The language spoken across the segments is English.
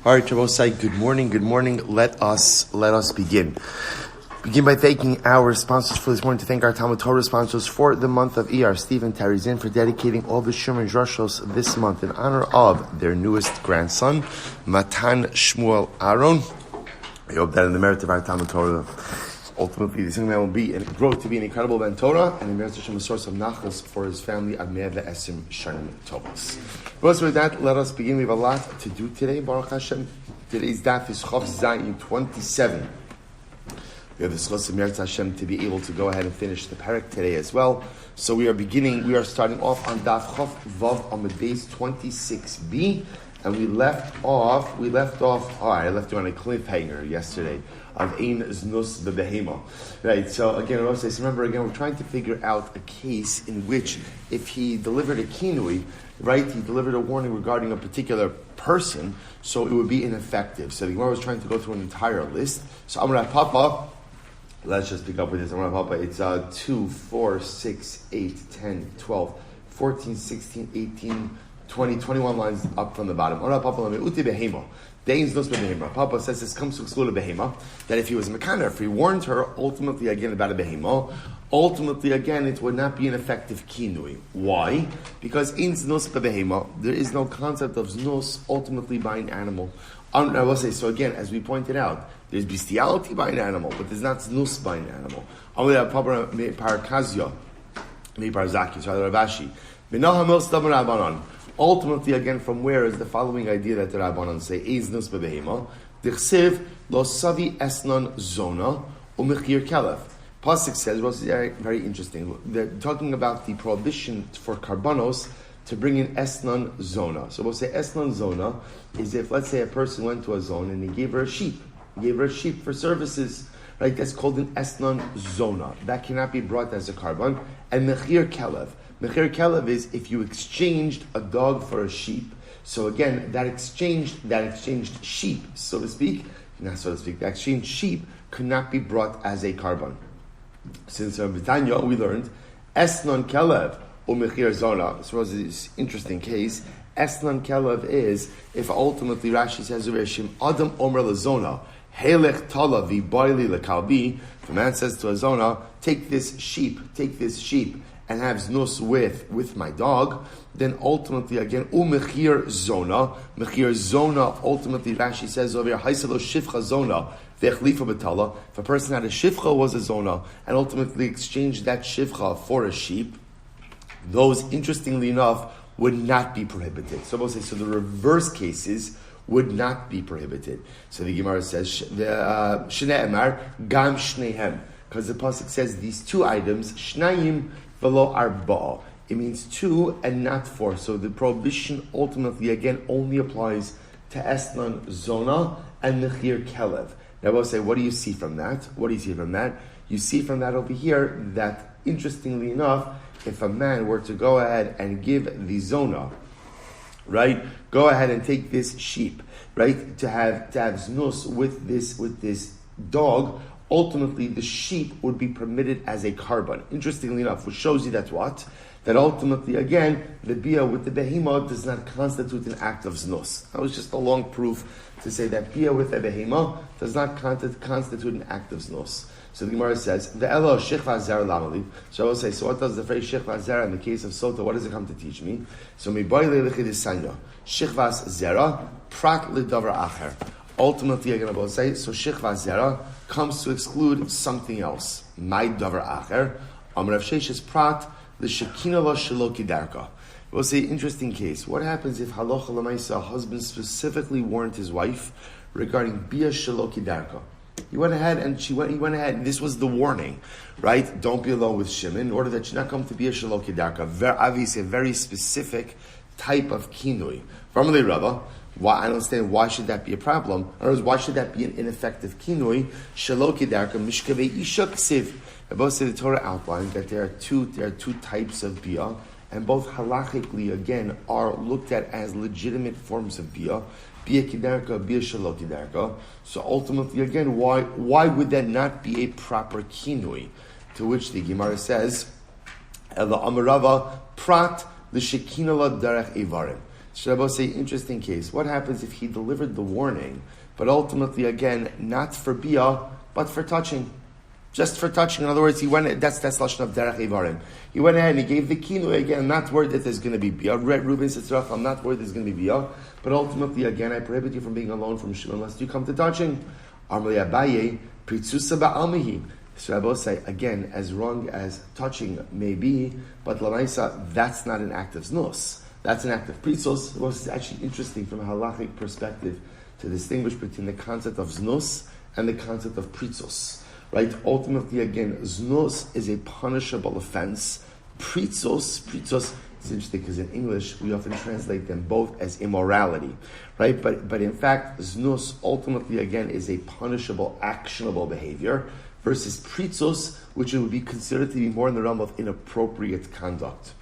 All right, Shabbosai, good morning. Let us begin. Begin by thanking our sponsors for this morning, to thank our TALMUD TORAH sponsors for the month of Iyar, Steve and Teri Czinn, for dedicating all the Shir and Drashos this month in honor of their newest grandson, Matan Shmuel Aharon. I hope that in the merit of our TALMUD TORAH, ultimately this young man will grow to be an incredible Ben Torah, and in merit Hashem a source of nachas for his family, Admeh Ve'esim Shanim Tovos. But with that, let us begin. We have a lot to do today, Baruch Hashem. Today's daf is Chof Zayin 27. We have the schos of Meretz Hashem to be able to go ahead and finish the parak today as well. So we are starting off on daf Chof Vav Amud Beis 26b, and we left off, I left you on a cliffhanger yesterday of Ein Znus Bebehema. Right, so again, remember we're trying to figure out a case in which if he delivered a kinui, right, he delivered a warning regarding a particular person, so it would be ineffective. So the Gemara was trying to go through an entire list. So Amar Papa, let's just pick up with this. Amar Papa, it's 2, 4, 6, 8, 10, 12, 14, 16, 18, 20, 21 lines up from the bottom. Amar Papa, Uti Behema. Papa says this comes to exclude a behema, that if he was a mekaner, if he warned her, ultimately again about a behema, ultimately again it would not be an effective kinui. Why? Because in znus behema, there is no concept of znus ultimately by an animal. I will say, so again, as we pointed out, there's bestiality by an animal, but there's not znus by an animal. Papa parakazia, me parzaki, so Ravashi. Ultimately, again, from where is the following idea that the Rabbanan say, Eiz nus bebehema, dichsiv lo savi esnon zona u'mechir kelev. Pasuk says, well, it's very interesting. They're talking about the prohibition for karbanos to bring in esnon zona. So we'll say esnon zona is if, let's say, a person went to a zone and he gave her a sheep. He gave her a sheep for services. Right? That's called an esnon zona. That cannot be brought as a karban. And mechir kelev. Mechir kelev is if you exchanged a dog for a sheep. So again, that exchanged sheep, so to speak, the exchanged sheep could not be brought as a karban. Since in Britannia we learned esnon kelev or mechir zona. So this is an interesting case. Esnon kelev is if ultimately Rashi says Rishim Adam Omer Lazona Helech Tala Vibayli Lekalbi. If a man says to a zona, take this sheep, and have znus with my dog, then ultimately again, mechir zona, ultimately Rashi says over here, haiselo shifcha zona, vechlifa betala. If a person had a shifcha, was a zona, and ultimately exchanged that shifcha for a sheep, those, interestingly enough, would not be prohibited. So we'll say, so the reverse cases would not be prohibited. So the Gemara says, Shnei Emar, Gam Shnehem, because the pasuk says these two items, Shnayim Velo arba'a. It means two and not four. So the prohibition ultimately again only applies to esnon zona and mechir kelev. Now we'll say, what do you see from that? You see from that over here that, interestingly enough, if a man were to go ahead and give the zona, right, go ahead and take this sheep, right, to have znus with this dog, ultimately the sheep would be permitted as a karban. Interestingly enough, which shows you that what? That ultimately, again, the bia with the behema does not constitute an act of znus. That was just a long proof to say that bia with a behema does not constitute an act of znus. So the Gemara says, the elo shechva zera lamali. So I will say, so what does the phrase shechva zera in the case of Sotah, what does it come to teach me? So mi boy lechidisanya, shechvas zera, prat lidavar acher. Ultimately, I'm going to say, so shechva zera comes to exclude something else. My davar acher, Amrav Sheshes prat, the shekina lo shelo kidarka. We'll say, interesting case. What happens if halacha l'maisa, a husband specifically warned his wife regarding bia shelo kidarka? He went ahead and this was the warning, right? Don't be alone with Shimon in order that you not come to be a shelo kidarka. Obviously, a very specific type of kinui. From the Rava, I don't understand why should that be a problem. In other words, why should that be an ineffective kinui? Shelo kidarka mishkavei isha ksiv. Both say the Torah outlined that there are two types of bia, and both halachically again are looked at as legitimate forms of bia. Bia kidarka, bia shelo kidarka. So ultimately, again, why would that not be a proper kinui? To which the Gemara says, "Ela amarava prat l'shekina la derech evarim." So Rabbi say, interesting case. What happens if he delivered the warning, but ultimately, again, not for biyah, but for touching? Just for touching. In other words, he went. That's lashon of derech evarim. He went ahead and he gave the kinui again. Not worried that there's going to be biyah. Reuben says, "I'm not worried there's going to be biyah." But ultimately, again, I prohibit you from being alone from Shimon unless you come to touching. Amrli Abaye pritzusa ba'almihi. So Rabbi say again, as wrong as touching may be, but lamaisa, that's not an act of znus. That's an act of pritzos. It's actually interesting from a halachic perspective to distinguish between the concept of znus and the concept of pritzos. Right? Ultimately, again, znus is a punishable offense. Pritzos is interesting because in English we often translate them both as immorality, right? But in fact, znus ultimately, again, is a punishable, actionable behavior versus pritzos, which would be considered to be more in the realm of inappropriate conduct.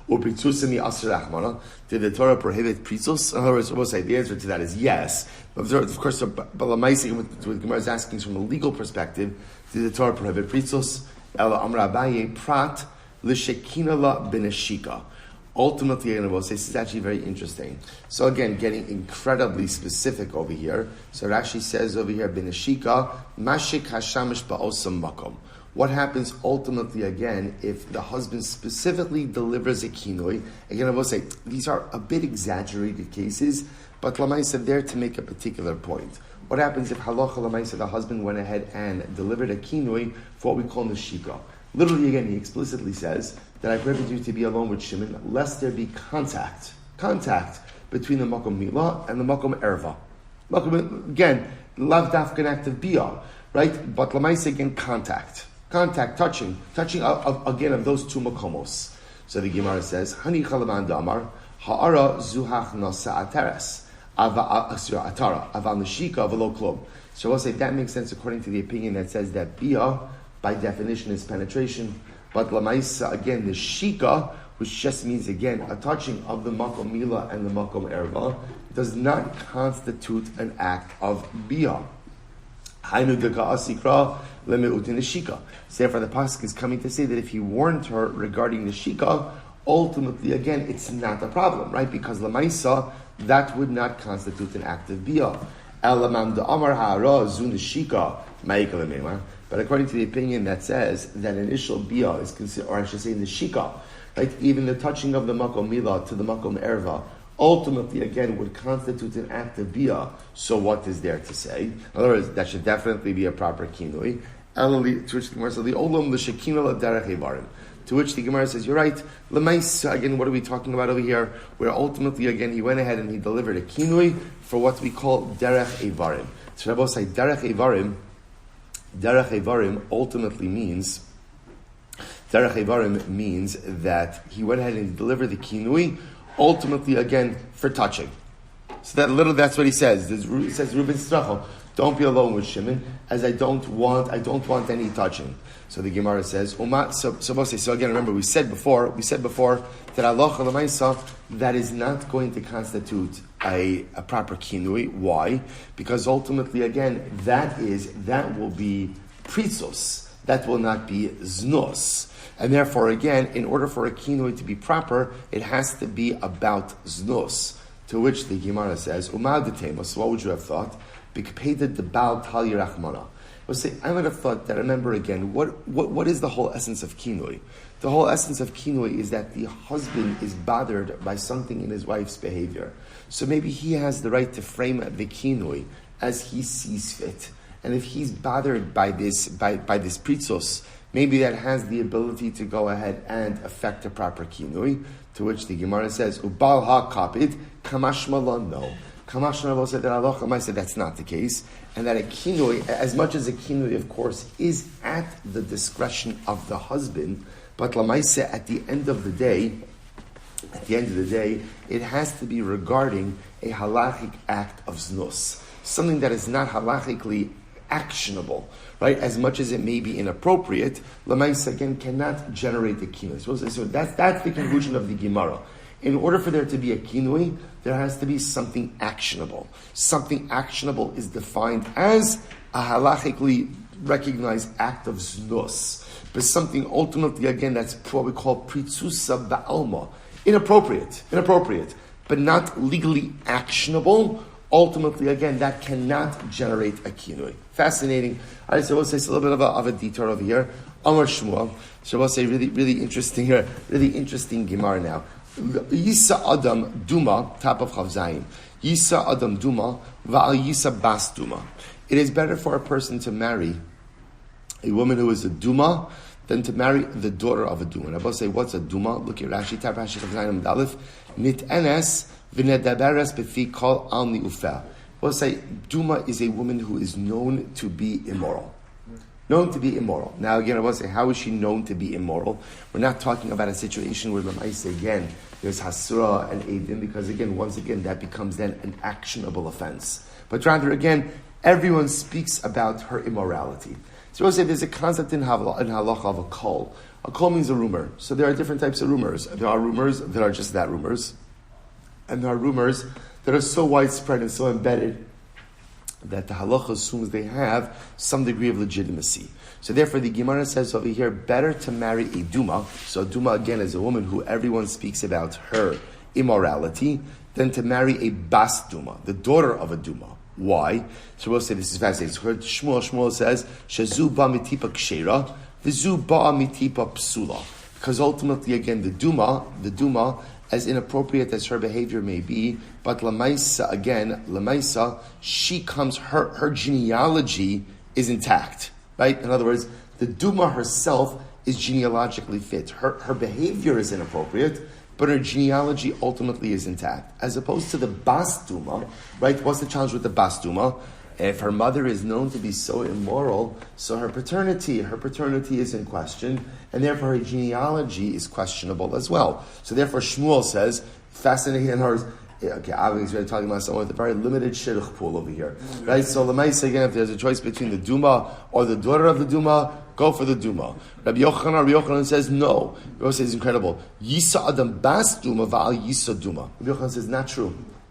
Did the Torah prohibit pritzos? In other words, we'll say the answer to that is yes. Of course, but what Gemara is asking is from a legal perspective, did the Torah prohibit pritzos? Ela amra Abaye prat l'shekina la b'neshika. Ultimately, I will say this is actually very interesting. So again, getting incredibly specific over here. So it actually says over here, b'neshika mashik hashamish ba'osam makom. What happens ultimately, again, if the husband specifically delivers a kinoi? Again, I will say, these are a bit exaggerated cases, but Lamaisa there to make a particular point. What happens if halacha Lamaisa, the husband went ahead and delivered a kinoi for what we call neshika? Literally, again, he explicitly says that I prohibit you to be alone with Shimon, lest there be contact between the makom milah and the makom erva. Again, lav dafkan act of biyah, right? But Lamaisa, again, contact, touching again of those two makomos. So the Gemara says, Hani chalaman damar ha'ara zuhach nasa ataras atara aval neshika v'lo klub. So I'll say that makes sense according to the opinion that says that biyah by definition is penetration, but lamaisa again the shika, which just means again a touching of the makom mila and the makom erva, does not constitute an act of biyah. Hainu deka asikra lemeutin shika. So therefore, the pasuk is coming to say that if he warned her regarding the shika, ultimately, again, it's not a problem, right? Because lamaisa, that would not constitute an act of biyah. Elamam da amar ha'ara zun shika ma'ikalemema. But according to the opinion that says that initial biyah is considered, or I should say the shika, right? Even the touching of the makom milah to the makom erva, ultimately, again, would constitute an act of biyah. So what is there to say? In other words, that should definitely be a proper kinui. To which the Gemara says, the olam l'shekina l'derech evarim. To which the Gemara says, you're right. L'mais, again, what are we talking about over here? Where ultimately, again, he went ahead and he delivered a kinui for what we call derech evarim. So Rabbi say, derech evarim ultimately means, derech evarim means that he went ahead and he delivered the kinui, ultimately, again, for touching. So that's what he says. He says, Reuben Strachel, don't be alone with Shimon, as I don't want any touching. So the Gemara says, so again, remember, we said before that Allah Lamaisa, that is not going to constitute a proper kinui. Why? Because ultimately, again, that will be pritzos. That will not be znos. And therefore, again, in order for a kinui to be proper, it has to be about znos. To which the Gemara says, so what would you have thought? Bikpeda de Baal Tal Yerachmana. I would have thought that, remember again, what is the whole essence of kinui? The whole essence of kinui is that the husband is bothered by something in his wife's behavior. So maybe he has the right to frame the kinui as he sees fit. And if he's bothered by this pritzos, maybe that has the ability to go ahead and affect a proper kinui. To which the Gemara says, Ubal ha-kapid, kamashmalon, no. Kamashmalon said that Allah said that's not the case. And that a kinui, as much as a kinui, of course, is at the discretion of the husband, but lamaise at the end of the day, it has to be regarding a halachic act of znus. Something that is not halachically actionable, right? As much as it may be inappropriate, lamaisa again cannot generate the kinui. So that's the conclusion of the Gemara. In order for there to be a kinui, there has to be something actionable. Something actionable is defined as a halachically recognized act of znus, but something ultimately again that's what we call pritzusa ba'alma, inappropriate. but not legally actionable, ultimately, again, that cannot generate a kinui. Fascinating. All right, so we'll say it's a little bit of a detour over here. Amar Shmuel. So we'll say really interesting here, really interesting Gemara now. Yisa Adam Duma, top of Chavzayim. Yisa Adam Duma, Va'al Yisa Bas Duma. It is better for a person to marry a woman who is a Duma than to marry the daughter of a Duma. And I will say, what's a Duma? Look at Rashi, Tab Rashi Chavzayim Dalif. Nit Enes v'nedaberes b'fi kol al ni'ufeh. We'll say, Duma is a woman who is known to be immoral. Known to be immoral. Now again, I will say, how is she known to be immoral? We're not talking about a situation where Lamaisa, again, there's Hasura and Eidim, because again, once again, that becomes then an actionable offense. But rather, again, everyone speaks about her immorality. So we'll say there's a concept in halacha of a kol. A kol means a rumor. So there are different types of rumors. There are rumors that are just that, rumors. And there are rumors that are so widespread and so embedded that the halacha assumes they have some degree of legitimacy. So therefore the Gemara says over here, better to marry a Duma. So a Duma again is a woman who everyone speaks about her immorality, than to marry a Bas Duma, the daughter of a Duma. Why? So we'll say this is fascinating. So Shmuel says, Shazu ba mitipa kshera, v'zu ba mitipa psula. Because ultimately again the Duma, as inappropriate as her behavior may be, but Lamaisa, she comes, her genealogy is intact, right? In other words, the Duma herself is genealogically fit. Her behavior is inappropriate, but her genealogy ultimately is intact. As opposed to the Bas Duma, right? What's the challenge with the Bas Duma? If her mother is known to be so immoral, so her paternity is in question, and therefore her genealogy is questionable as well. So therefore Shmuel says, fascinating in hers, okay, obviously we're talking about someone with a very limited shidduch pool over here. Right? So Lamaisa, again, if there's a choice between the Duma or the daughter of the Duma, go for the Duma. Rabbi Yochanan says no. Rabbi Yochanan says incredible. Yisa Adam Bas Duma Va'al Yisa Duma. Rabbi Yochanan says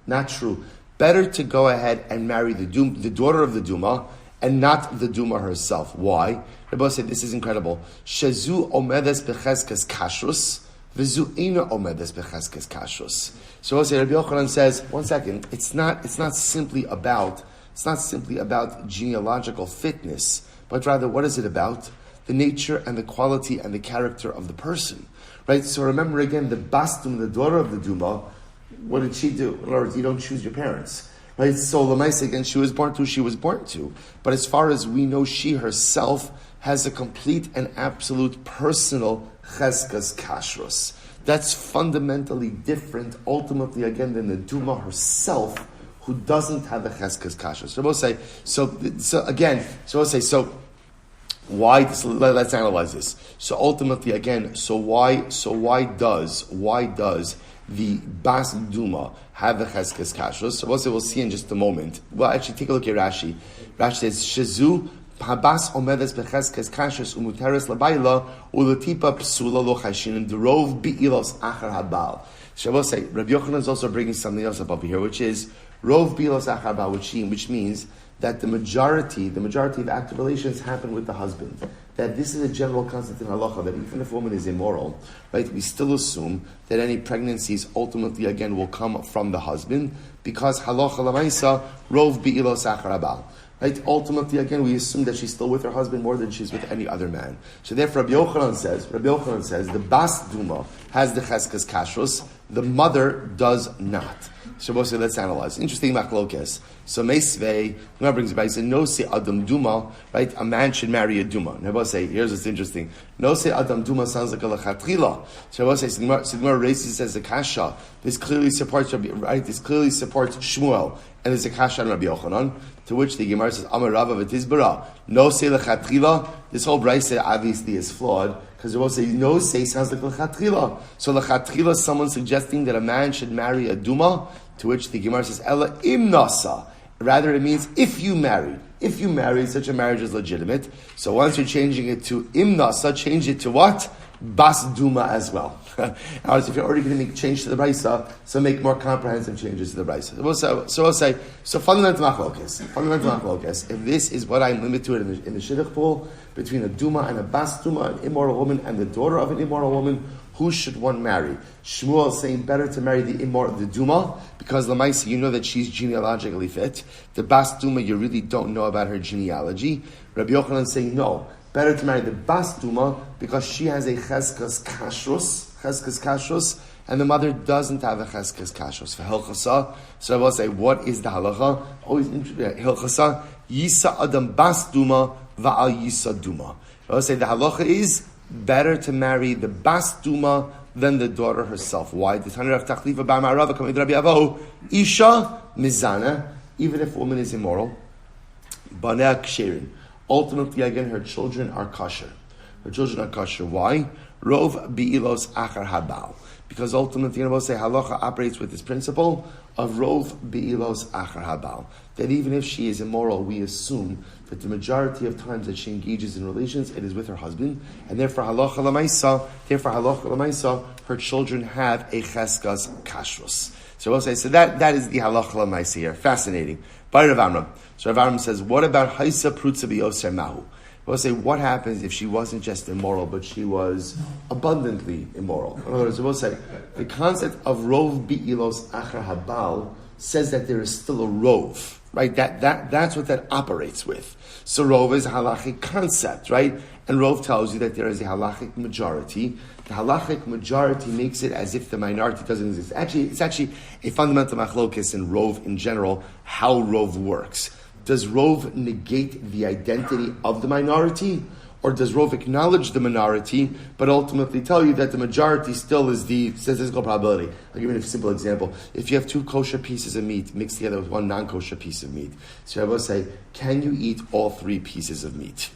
not true. Better to go ahead and marry the daughter of the Duma, and not the Duma herself. Why? Rabbi said this is incredible. Shazu omedes becheskes kashrus, v'zu ina omedes becheskes kashrus. So we'll say Rabbi Yochanan says, one second, it's not simply about genealogical fitness, but rather what is it about? The nature and the quality and the character of the person. Right? So remember again, the Bas Duma, the daughter of the Duma, what did she do? In other words, you don't choose your parents. Right? So Lamaisa, again, she was born to. But as far as we know, she herself has a complete and absolute personal cheskas kashrus. That's fundamentally different, ultimately, again, than the Duma herself, who doesn't have a cheskas kashrus. So we'll say, why? Let's analyze this. So ultimately, again, why does the Bas Duma have the Cheskes Kashrus? So we'll see in just a moment. Well, actually, take a look at Rashi. Rashi says, Shazu Habas Omedes Becheskes Kashrus Umuteres Labaila Ulatipa Psula Lo Chashin Derov Bi'ilos Achar Habal. So we'll say, Rabbi Yochanan is also bringing something else up over here, which is Rov Bi'ilos Achar Habal, which means that the majority of active relations happen with the husband. That this is a general concept in halacha, that even if a woman is immoral, right, we still assume that any pregnancies ultimately again will come from the husband, because halacha lamaisa rov bi'ilos achar habal. Right? Ultimately, again, we assume that she's still with her husband more than she's with any other man. So therefore, Rabbi Yochanan says, the Bas Duma has the cheskas kashrus, the mother does not. So we'll say, let's analyze. Interesting machlokes. So Meisvei, Gemara brings about, he said, no say Adam Duma, right? A man should marry a Duma. And we'll say, here's what's interesting. No say Adam Duma sounds like a lechatchila. So we'll say, Gemara raises as a kasha. This clearly supports Shmuel. And there's a kasha on Rabbi Yochanan, to which the Gemara says, Amar Rava v'tizbara. No say lechatchila. This whole brayse obviously is flawed, because they will say, no say sounds like lechatchila. So lechatchila is someone suggesting that a man should marry a Duma, to which the Gemara says, Ella im nasa. Rather, it means if you married, such a marriage is legitimate. So once you're changing it to im nasa, change it to what? Bas Duma as well. If you're already going to make change to the Brisa, so make more comprehensive changes to the Brisa. So we'll say, fundamental machlokes. If this is what I'm limited to in the shidduch pool, between a Duma and a Bas Duma, an immoral woman, and the daughter of an immoral woman, Who should one marry? Shmuel is saying better to marry the Duma, because Lamaisi, you know that she's genealogically fit. The Bas Duma, you really don't know about her genealogy. Rabbi Yochanan is saying no, better to marry the Bas Duma because she has a Cheskas Kashrus, and the mother doesn't have a Cheskas Kashrus. For Hilchasa, so I will say, what is the halacha? Always Hilchasa, Yisa Adam Bas Duma, Va'al Yisa Duma. I will say the halacha is better to marry the Bas Duma than the daughter herself. Why? The Tanur of Tachlifa Ba'marava coming to Rabbi Avo, Isha Mizana, even if a woman is immoral, Banea Ksherin. Ultimately, again, her children are kosher. Her children are kosher. Why? Rov bi'ilos achar habal. Because ultimately, you know, we'll say halacha operates with this principle of rov bi'ilos achar habal. That even if she is immoral, we assume that the majority of times that she engages in relations, it is with her husband, and therefore halacha l'maisa, her children have a cheskas kashrus. So we'll say, so that is the halacha l'maisa here. Fascinating. By Rav Amram. So Rav Amram says, what about haisa prutza biyoser mahu? We'll say, what happens if she wasn't just immoral, but she was abundantly immoral? In other words, we'll say, the concept of rov bi'ilos achar habal says that there is still a rov, right? That's what that operates with. So rov is a halachic concept, right? And rov tells you that there is a halachic majority. The halachic majority makes it as if the minority doesn't exist. It's actually a fundamental machlokes in rov in general, how rov works. Does rov negate the identity of the minority? Or does rov acknowledge the minority, but ultimately tell you that the majority still is the statistical probability? I'll give you a simple example. If you have two kosher pieces of meat mixed together with one non-kosher piece of meat, so I will say, can you eat all three pieces of meat?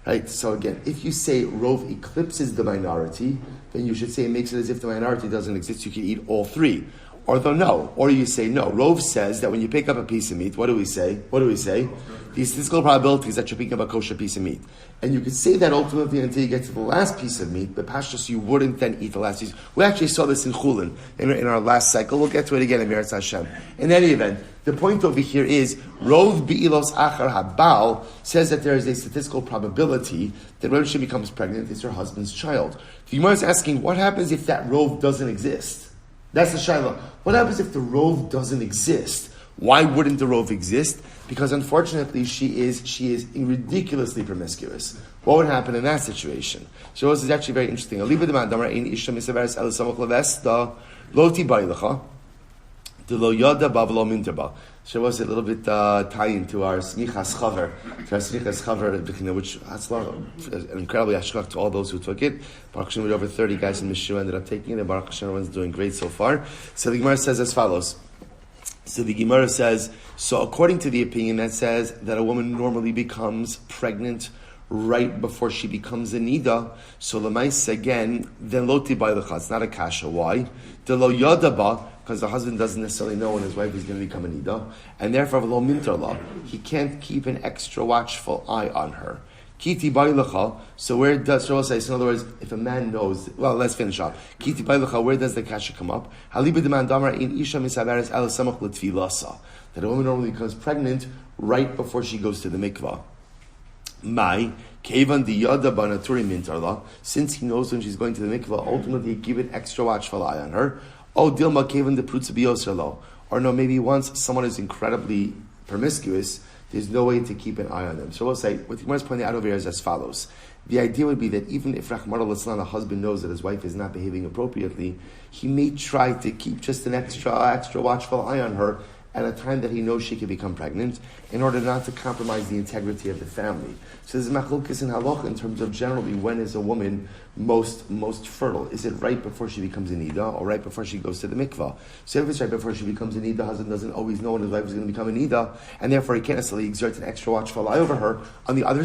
Right? So again, if you say rov eclipses the minority, then you should say it makes it as if the minority doesn't exist, you can eat all three. Or you say no. Rov says that when you pick up a piece of meat, what do we say? The statistical probability is that you're picking up a kosher piece of meat. And you could say that ultimately until you get to the last piece of meat, but pashtus, you wouldn't then eat the last piece. We actually saw this in Chulin, in our last cycle. We'll get to it again in Meretz Hashem. In any event, the point over here is, Rov bi'ilos achar habal says that there is a statistical probability that when she becomes pregnant, it's her husband's child. The Gemara is asking, what happens if that Rov doesn't exist? That's the Shaila. What happens if the Rov doesn't exist? Why wouldn't the Rov exist? Because unfortunately she is ridiculously promiscuous. What would happen in that situation? So this is actually very interesting. So was a little bit tie-in to our smichas chaver, which has an incredibly hashkach to all those who took it. Baruch Hashem, with over 30 guys in Mishra ended up taking it, and Baruch Hashem, everyone's doing great so far. So the Gemara says as follows. So the Gemara says, so according to the opinion that says that a woman normally becomes pregnant right before she becomes a nida, so lemais again, then lo tibay lecha. It's not a kasha. Why? De lo yadaba, because the husband doesn't necessarily know when his wife is going to become a nida, and therefore lo mintarla, he can't keep an extra watchful eye on her. Kiti bay lecha. So where does Shaul say? So in other words, if a man knows, well, let's finish up. Kiti bay lecha. Where does the kasha come up? Haliba demand damar in isha misaveres el samach l'tfilasa. That a woman normally becomes pregnant right before she goes to the mikvah. My kevan diyada banaturi mintarla. Since he knows when she's going to the mikvah, ultimately keep an extra watchful eye on her. Oh, dilma kevan de prutza biyosrlo. Or no, maybe once someone is incredibly promiscuous, there's no way to keep an eye on them. So we'll say, what the Gemara is pointing out over here is as follows. The idea would be that even if Rahman al-Islam, a husband knows that his wife is not behaving appropriately, he may try to keep just an extra watchful eye on her at a time that he knows she could become pregnant, in order not to compromise the integrity of the family. So there's a machlokes in halacha in terms of generally when is a woman most fertile. Is it right before she becomes a nida, or right before she goes to the mikvah? So if it's right before she becomes a nida, the husband doesn't always know when his wife is going to become a nida, and therefore he can't necessarily exert an extra watchful eye over her. On the other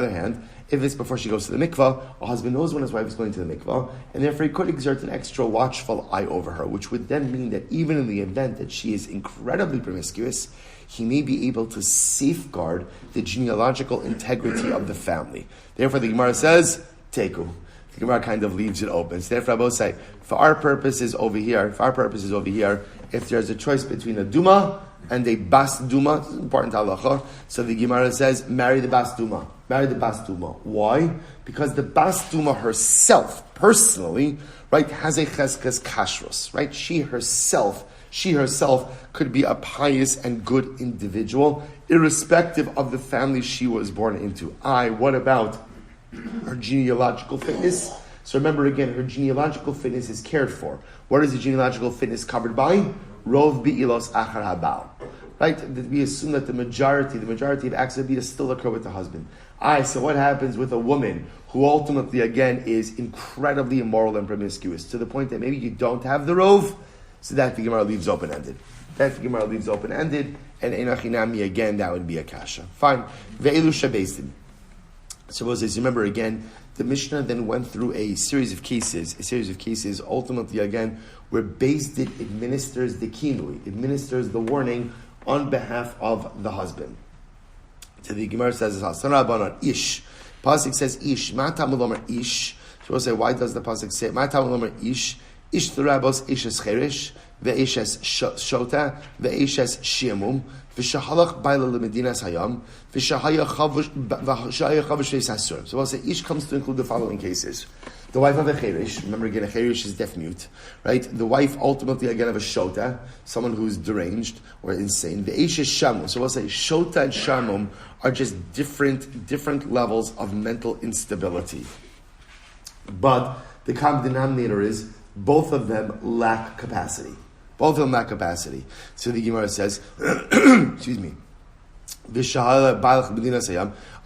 hand, if it's before she goes to the mikvah, a husband knows when his wife is going to the mikvah, and therefore he could exert an extra watchful eye over her, which would then mean that even in the event that she is incredibly promiscuous, he may be able to safeguard the genealogical integrity of the family. Therefore, the Gemara says, Teku. The Gemara kind of leaves it open. So therefore, I will say, for our purposes over here, if there's a choice between a Duma and a bas duma. This is important halacha. So the Gemara says, marry the bas duma. Marry the bas duma. Why? Because the bas duma herself, personally, right, has a cheskes kashrus, right? She herself could be a pious and good individual, irrespective of the family she was born into. What about her genealogical fitness? So remember again, her genealogical fitness is cared for. What is the genealogical fitness covered by? Rov bi'ilos achar habal. Right? We assume that the majority of acts of bida still occur with the husband. So what happens with a woman who ultimately, again, is incredibly immoral and promiscuous, to the point that maybe you don't have the rov? So that the Gemara leaves open-ended. And Einachinami, again, that would be a kasha. Fine. Ve'elu shabeistin. Suppose, as you remember again, the Mishnah then went through a series of cases, ultimately, again, where Beis Din administers the kinui, administers the warning on behalf of the husband. So the Gemara says, ish. Pasuk says ish. Matan Shmuel ish. So we'll say, why does the Pasuk say Matan Shmuel ish? Ish l'rabos ishes cherish, ve'ishes Sotah, ve'ishes shiamum, v'shahalach baila l'medinas hayam, v'shahaya chavush v'asur. So we'll say ish comes to include the following cases: the wife of a cherish. Remember again, a cherish is deaf mute, right? The wife ultimately again of a Sotah, someone who's deranged or insane. Ve'ishes shamum. So we'll say Sotah and shamum are just different levels of mental instability, but the common denominator is both of them lack capacity. So the Gemara says, excuse me, a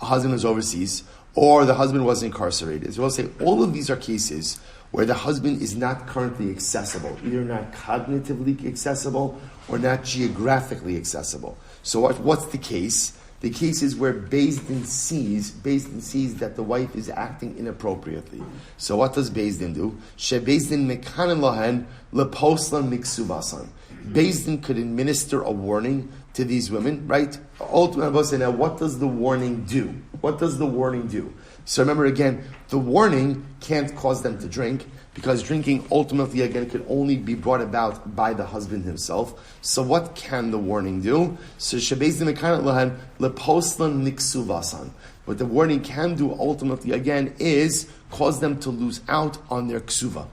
husband is overseas, or the husband was incarcerated. So we'll say all of these are cases where the husband is not currently accessible, either not cognitively accessible or not geographically accessible. So what's the case? The case is where Beis Din sees that the wife is acting inappropriately. So what does Beis Din do? She Beis Din mekanen lahen leposlan miksuvasan. Beis Din could administer a warning to these women, right? Ultimately, now what does the warning do? So remember again, the warning can't cause them to drink, because drinking ultimately again could only be brought about by the husband himself. So what can the warning do? So shebeizim mekanet lahen leposlan niksuvasan. What the warning can do ultimately again is cause them to lose out on their ksuva.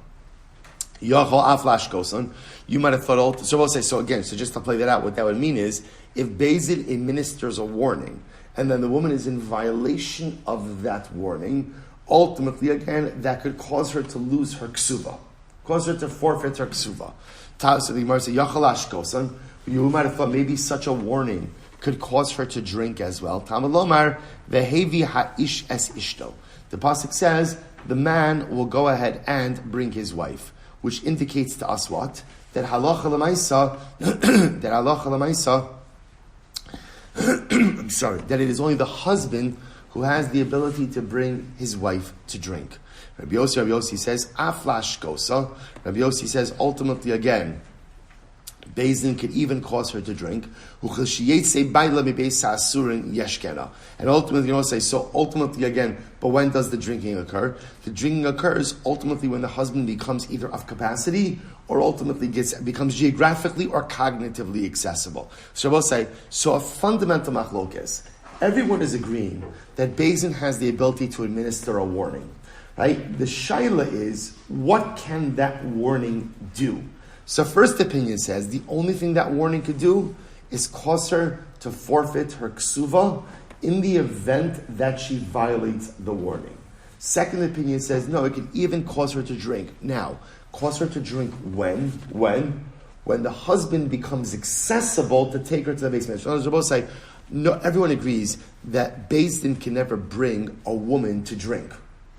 Yachol aflash kosan. You might have thought. So we'll say so again. So just to play that out, what that would mean is if Beis Din administers a warning and then the woman is in violation of that warning, ultimately, again, that could cause her to lose her ksuva, cause her to forfeit her ksuva. So the Gemara says, "Yachalash kosan." You might have thought maybe such a warning could cause her to drink as well. Talmud lomar vehevi ha'ish es ishto. The pasuk says the man will go ahead and bring his wife, which indicates to us what? That halacha l'maisa, I'm sorry, that it is only the husband who has the ability to bring his wife to drink. Rabbi Yossi says, aflash kosa. Rabbi Yossi says, ultimately again, Beis Din could even cause her to drink. And ultimately, so ultimately again, but when does the drinking occur? The drinking occurs ultimately when the husband becomes either of capacity or ultimately becomes geographically or cognitively accessible. So we'll say, so a fundamental machlokes. Everyone is agreeing that Beis Din has the ability to administer a warning, right? The shaila is, what can that warning do? So first opinion says the only thing that warning could do is cause her to forfeit her ksuva in the event that she violates the warning. Second opinion says no, it could even cause her to drink. Now, cause her to drink when the husband becomes accessible to take her to the basement. So as both say, no, everyone agrees that Beis Din can never bring a woman to drink,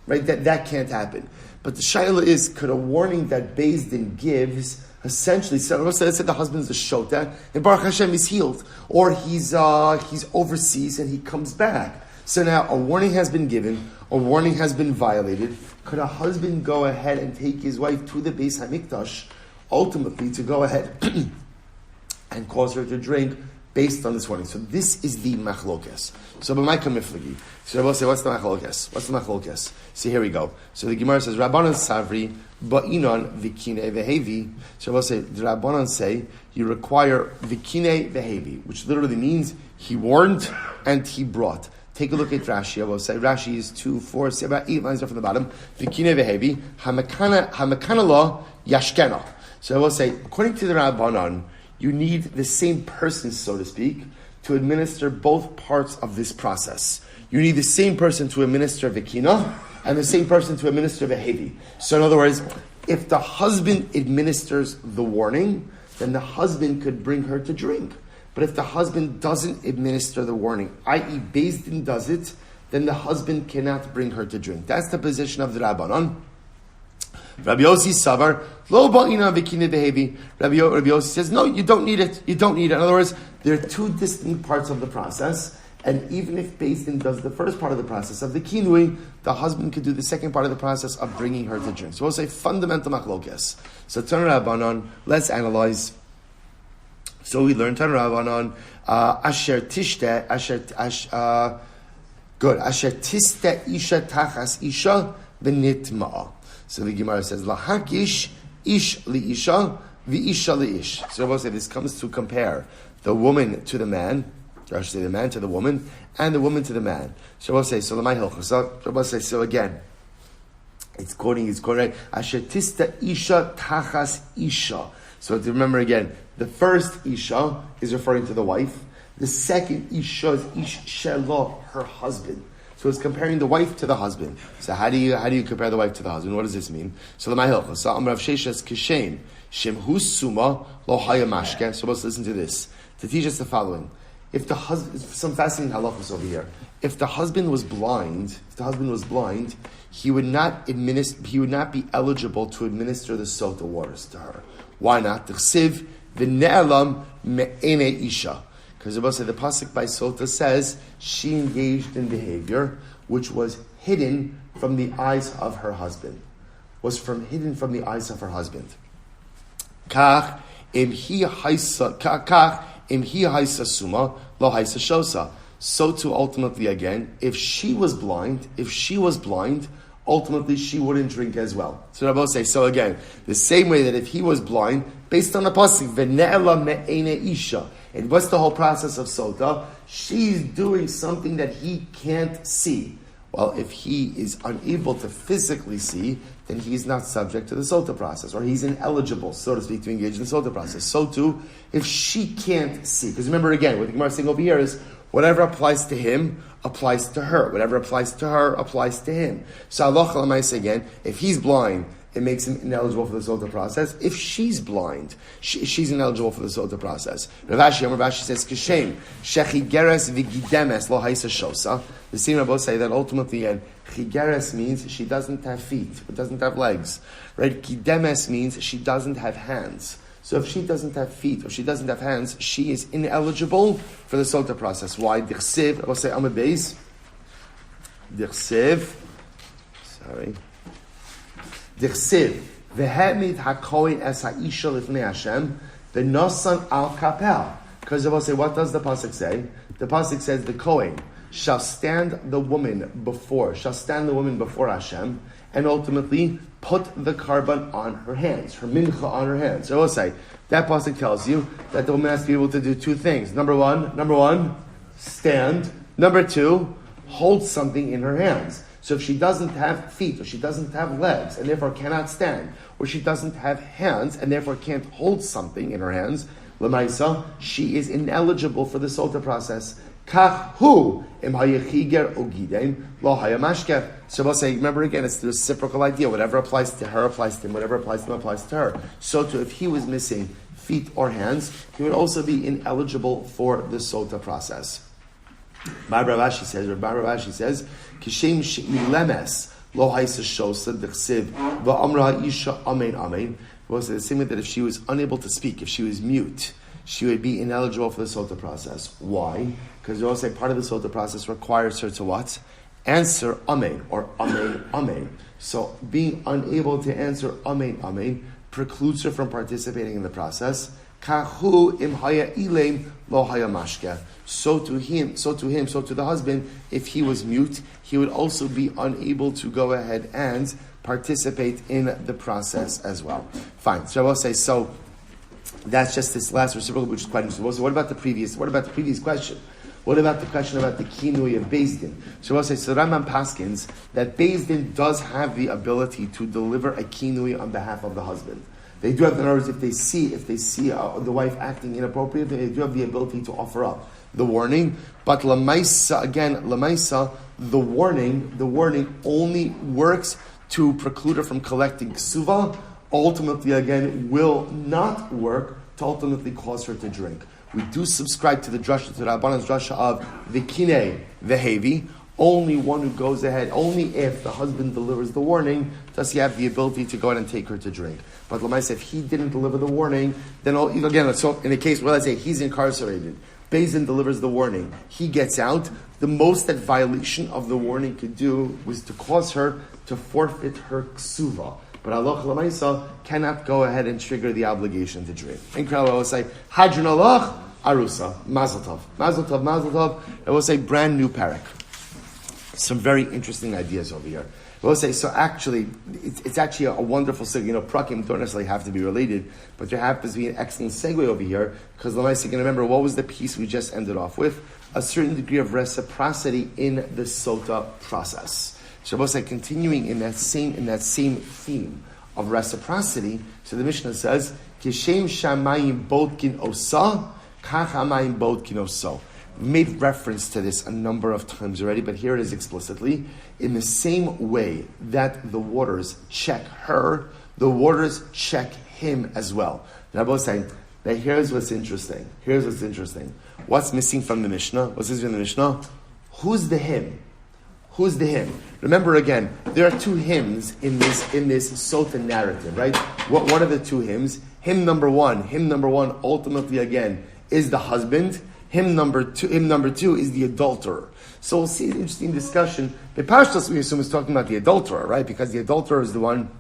right? That can't happen. But the shaila is, could a warning that Beis Din gives essentially, so let's say the husband's a Sotah and Baruch Hashem is healed, or he's overseas and he comes back. So now a warning has been given, a warning has been violated. Could a husband go ahead and take his wife to the Beis Hamikdash, ultimately to go ahead and cause her to drink based on this warning. So this is the machlokes. So b'maika miflagi. So Rabbi will say, what's the machlokes? What's the machlokes? See, here we go. So the Gemara says, Rabbanan savri ba'inon vikine vehevi. So Rabbi will say, the Rabbanan say, you require vikine vehevi, which literally means he warned and he brought. Take a look at Rashi. I will say Rashi is 2, 4, 6, about 8 lines up from the bottom. Vikine vehevi hamakana lo yashkena. So I will say, according to the Rabbanan, you need the same person, so to speak, to administer both parts of this process. You need the same person to administer vikina and the same person to administer vehevi. So in other words, if the husband administers the warning, then the husband could bring her to drink. But if the husband doesn't administer the warning, i.e. Beis Din does it, then the husband cannot bring her to drink. That's the position of the Rabbanan. Rabbi Yossi Savar, lo ba'ina v'kine behevi. Rabbi Yossi says, no, you don't need it. You don't need it. In other words, there are two distinct parts of the process, and even if Beis Din does the first part of the process of the kinui, the husband could do the second part of the process of bringing her to drink. So we'll say fundamental machlokes. So Tan Rabbanan, let's analyze. So we learned Tan Rabbanan, asher tishte, asher tiste isha tachas isha v'nitma'a. So the Gemara says, lahakish ish li isha v'isha li ish. So Rabbi say this comes to compare the woman to the man, or I should say the man to the woman, and the woman to the man. So Rabbi say, so Lamai Hilchos. So Rabbi say, so again, it's quoting right. Asher tista isha tachas isha. So to remember again, the first isha is referring to the wife. The second isha is ish shelo, her husband. So it's comparing the wife to the husband. So how do you compare the wife to the husband? What does this mean? So the Mahilcha. So Amrav Sheshes Kishem Shemhu Suma Lo Haya Mashke. So let's listen to this to teach us the following. If the husband, some fascinating halachos over here. If the husband was blind, he would not be eligible to administer the Sotah waters to her. Why not? T'chsiv v'ne'elam me'ene isha. Because the pasuk by Sotah says she engaged in behavior which was hidden from the eyes of her husband. Hidden from the eyes of her husband. Kach im hi haisa suma lo haisa shosa. So too ultimately again, if she was blind, ultimately she wouldn't drink as well. So Rabbi say, so again, the same way that if he was blind, based on the pasuk, v'ne'ela me'ene isha. And what's the whole process of Sotah? She's doing something that he can't see. Well, if he is unable to physically see, then he's not subject to the Sotah process, or he's ineligible, so to speak, to engage in the Sotah process. So too, if she can't see, because remember again, what the Gemara is saying over here is, whatever applies to him applies to her. Whatever applies to her applies to him. So Allah Chalamayis again, if he's blind, it makes him ineligible for the Sotah process. If she's blind, she's ineligible for the Sotah process. Rav Ashi says, Kishem, Shechi Geres Vigidemes Lo Haisa Shosa. The same Rabbi say that ultimately, and Chigeres means she doesn't have feet, it doesn't have legs. Right? Gidemes means she doesn't have hands. So if she doesn't have feet, or she doesn't have hands, she is ineligible for the Sotah process. Why? Dichsiv, I will say Amud Beis. Dichsiv, v'hemid hakohen es ha'isha lifnei Hashem, v'nosan al kapel. Because I will say, what does the pasuk say? The pasuk says the Kohen shall stand the woman before Hashem, and ultimately put the carbon on her hands, her mincha on her hands. So I will say, that pasuk tells you that the woman has to be able to do two things. Number one, stand. Number two, hold something in her hands. So if she doesn't have feet, or she doesn't have legs, and therefore cannot stand, or she doesn't have hands, and therefore can't hold something in her hands, l'maisa, she is ineligible for the Sotah process. Kach hu im hayechiger ogidem lo hayamashkev. So we'll say, remember again, it's the reciprocal idea. Whatever applies to her applies to him. Whatever applies to him applies to her. So too, if he was missing feet or hands, he would also be ineligible for the Sotah process. Rabbi Rashi says, Kishem she'ilemes lo haisa shosa d'chsiv va'amra isha amen amen. We'll say the same way that if she was unable to speak, if she was mute, she would be ineligible for the Sotah process. Why? Because we all say part of the Sotah process requires her to what? Answer Amen, or Amen, Amen. So being unable to answer Amen, Amen precludes her from participating in the process. Kahu im haya ilem lo haya mashke. So to the husband, if he was mute, he would also be unable to go ahead and participate in the process as well. Fine. So I will say, so that's just this last reciprocal, which is quite interesting. So what about the previous question? What about the question about the kinui of Beis Din? So I will say, so Rambam paskins that Beis Din does have the ability to deliver a kinui on behalf of the husband. They do have, in other words, if they see the wife acting inappropriately, they do have the ability to offer up the warning. But lamaisa, the warning only works to preclude her from collecting ksuva. Ultimately, again, will not work to ultimately cause her to drink. We do subscribe to the drasha, to the Rabbanan's drasha of vikine vehevi. Only one who goes ahead, only if the husband delivers the warning, does he have the ability to go ahead and take her to drink. But Lamaisa, if he didn't deliver the warning, then again, so in a case where let's say he's incarcerated, Beis Din delivers the warning, he gets out, the most that violation of the warning could do was to cause her to forfeit her ksuva. But Allah Lamaisa cannot go ahead and trigger the obligation to drink. Incredible. I will say, Hadron Allah, Arusa, Mazel Tov. Mazel Tov, Mazel Tov. I will say, brand new parak. Some very interesting ideas over here. I will say, so actually, it's actually a wonderful segue. Prakim don't necessarily have to be related, but there happens to be an excellent segue over here, because Lamaisa, you can remember, what was the piece we just ended off with? A certain degree of reciprocity in the Sotah process. Shabbos, continuing in that same theme of reciprocity, so the Mishnah says, Kishem shamayim bodkin osa, kach hamayim bodkin oso. We've made reference to this a number of times already, but here it is explicitly. In the same way that the waters check her, the waters check him as well. Shabbos saying that here's what's interesting. What's missing from the Mishnah? What's missing from the Mishnah? Who's the him? Who's the him? Remember again, there are two hymns in this Sotah narrative, right? What are the two hymns? Hymn number one ultimately again is the husband. Hymn number two is the adulterer. So we'll see an interesting discussion. The Pashtas we assume is talking about the adulterer, right? Because the adulterer is the one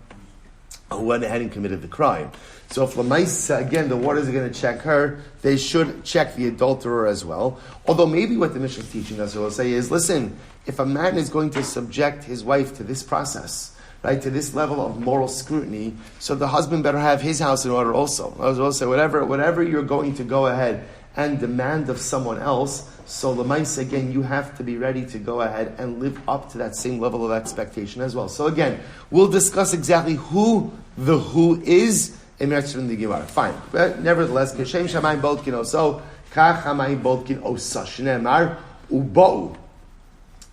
who went ahead and committed the crime. So if Lamaisa, again, the waters are going to check her, they should check the adulterer as well. Although maybe what the Mishnah is teaching us, will say is, listen, if a man is going to subject his wife to this process, right, to this level of moral scrutiny, so the husband better have his house in order also. I was also say, whatever you're going to go ahead and demand of someone else, so Lamaisa, again, you have to be ready to go ahead and live up to that same level of expectation as well. So again, we'll discuss exactly who the who is in the Gemara. Fine. But nevertheless, Keshem Shamayim Bodkin Oso, Kach Hamayim Bodkin Osa, Shneemar, Uba'u.